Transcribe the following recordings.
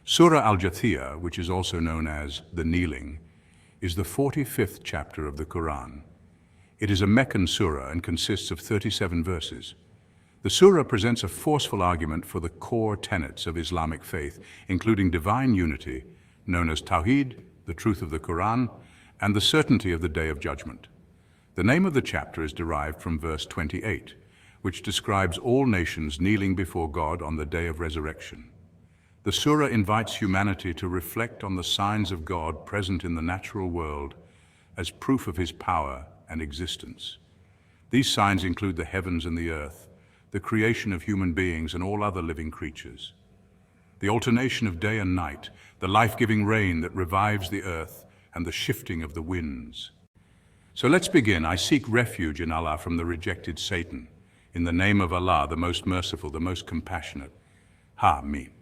Surah Al-Jathiyah, which is also known as the Kneeling, is the 45th chapter of the Quran. It is a Meccan surah and consists of 37 verses. The surah presents a forceful argument for the core tenets of Islamic faith, including divine unity, known as Tawhid, the truth of the Quran, and the certainty of the Day of Judgment. The name of the chapter is derived from verse 28, which describes all nations kneeling before God on the Day of Resurrection. The surah invites humanity to reflect on the signs of God present in the natural world as proof of His power and existence. These signs include the heavens and the earth, the creation of human beings and all other living creatures, the alternation of day and night, the life-giving rain that revives the earth, and the shifting of the winds. So let's begin. I seek refuge in Allah from the rejected Satan. In the name of Allah, the most merciful, the most compassionate. Ha-Mim.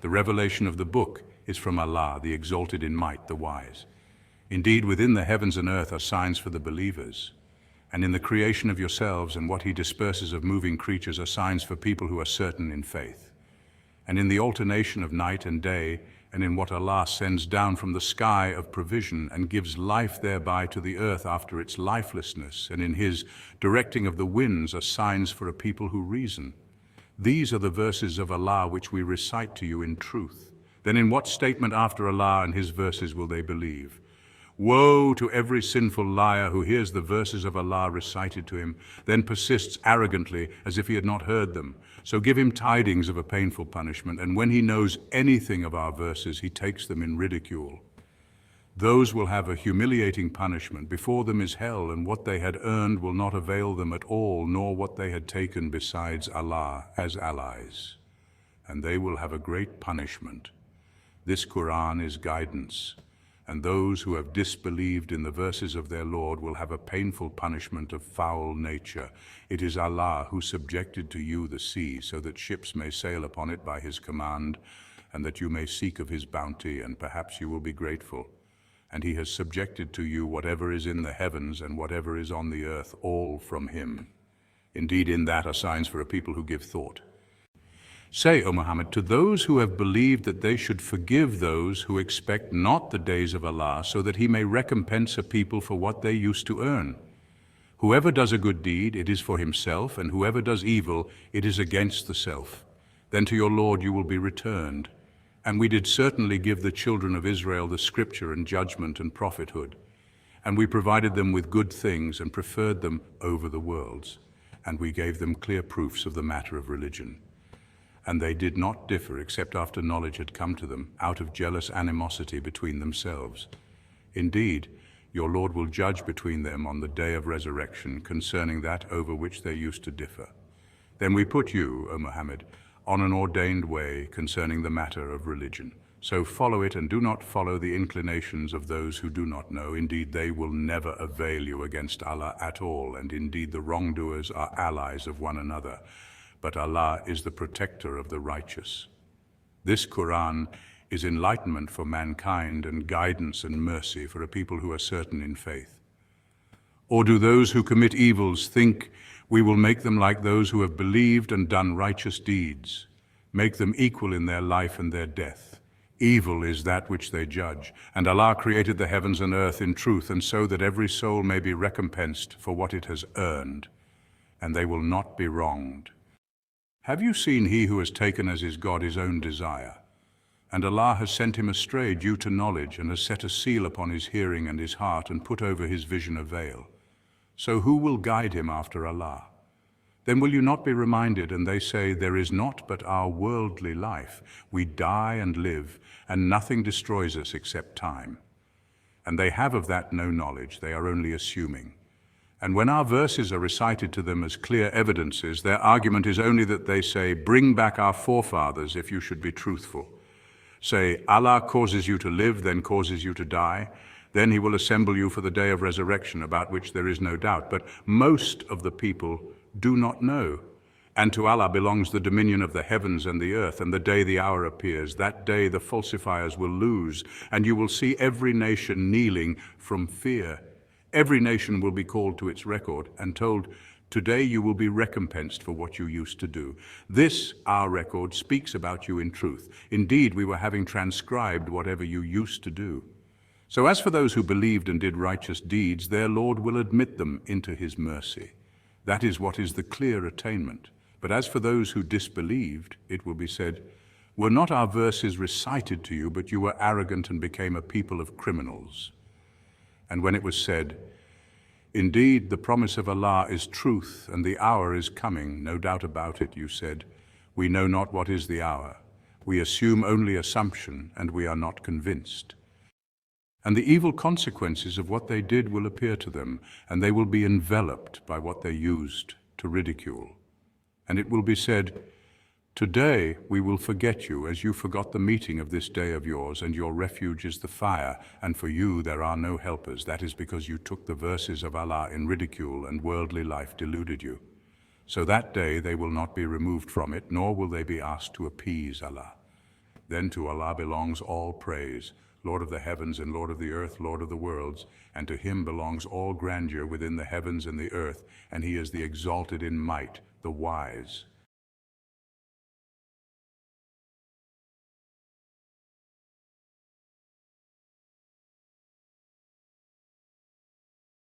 The revelation of the book is from Allah, the exalted in might, the wise. Indeed, within the heavens and earth are signs for the believers. And in the creation of yourselves and what He disperses of moving creatures are signs for people who are certain in faith. And in the alternation of night and day, and in what Allah sends down from the sky of provision and gives life thereby to the earth after its lifelessness, and in His directing of the winds are signs for a people who reason. These are the verses of Allah which we recite to you in truth. Then in what statement after Allah and His verses will they believe? Woe to every sinful liar who hears the verses of Allah recited to him, then persists arrogantly as if he had not heard them. So give him tidings of a painful punishment, and when he knows anything of our verses, he takes them in ridicule. Those will have a humiliating punishment. Before them is hell, and what they had earned will not avail them at all, nor what they had taken besides Allah as allies. And they will have a great punishment. This Quran is guidance, and those who have disbelieved in the verses of their Lord will have a painful punishment of foul nature. It is Allah who subjected to you the sea, so that ships may sail upon it by His command, and that you may seek of His bounty, and perhaps you will be grateful. And He has subjected to you whatever is in the heavens and whatever is on the earth, all from Him. Indeed, in that are signs for a people who give thought. Say, O Muhammad, to those who have believed that they should forgive those who expect not the days of Allah, so that He may recompense a people for what they used to earn. Whoever does a good deed, it is for himself, and whoever does evil, it is against the self. Then to your Lord you will be returned. And we did certainly give the children of Israel the scripture and judgment and prophethood. And we provided them with good things and preferred them over the worlds. And we gave them clear proofs of the matter of religion. And they did not differ except after knowledge had come to them, out of jealous animosity between themselves. Indeed, your Lord will judge between them on the day of resurrection concerning that over which they used to differ. Then we put you, O Muhammad, on an ordained way concerning the matter of religion. So follow it and do not follow the inclinations of those who do not know. Indeed, they will never avail you against Allah at all, and indeed the wrongdoers are allies of one another. But Allah is the protector of the righteous. This Quran is enlightenment for mankind and guidance and mercy for a people who are certain in faith. Or do those who commit evils think we will make them like those who have believed and done righteous deeds, make them equal in their life and their death? Evil is that which they judge, and Allah created the heavens and earth in truth, and so that every soul may be recompensed for what it has earned, and they will not be wronged. Have you seen he who has taken as his God his own desire? And Allah has sent him astray due to knowledge, and has set a seal upon his hearing and his heart, and put over his vision a veil. So who will guide him after Allah? Then will you not be reminded, and they say, there is not but our worldly life. We die and live, and nothing destroys us except time. And they have of that no knowledge, they are only assuming. And when our verses are recited to them as clear evidences, their argument is only that they say, bring back our forefathers if you should be truthful. Say, Allah causes you to live, then causes you to die. Then He will assemble you for the day of resurrection, about which there is no doubt. But most of the people do not know. And to Allah belongs the dominion of the heavens and the earth, and the day the hour appears. That day the falsifiers will lose, and you will see every nation kneeling from fear. Every nation will be called to its record and told, Today you will be recompensed for what you used to do. This, our record, speaks about you in truth. Indeed, we were having transcribed whatever you used to do. So as for those who believed and did righteous deeds, their Lord will admit them into his mercy. That is what is the clear attainment. But as for those who disbelieved, it will be said, were not our verses recited to you, but you were arrogant and became a people of criminals. And when it was said, indeed, the promise of Allah is truth, and the hour is coming, no doubt about it, you said, we know not what is the hour. We assume only assumption, and we are not convinced. And the evil consequences of what they did will appear to them, and they will be enveloped by what they used to ridicule. And it will be said, today we will forget you as you forgot the meeting of this day of yours, and your refuge is the fire, and for you there are no helpers. That is because you took the verses of Allah in ridicule, and worldly life deluded you. So that day they will not be removed from it, nor will they be asked to appease Allah. Then to Allah belongs all praise, Lord of the heavens and Lord of the earth, Lord of the worlds, and to him belongs all grandeur within the heavens and the earth, and he is the exalted in might, the wise.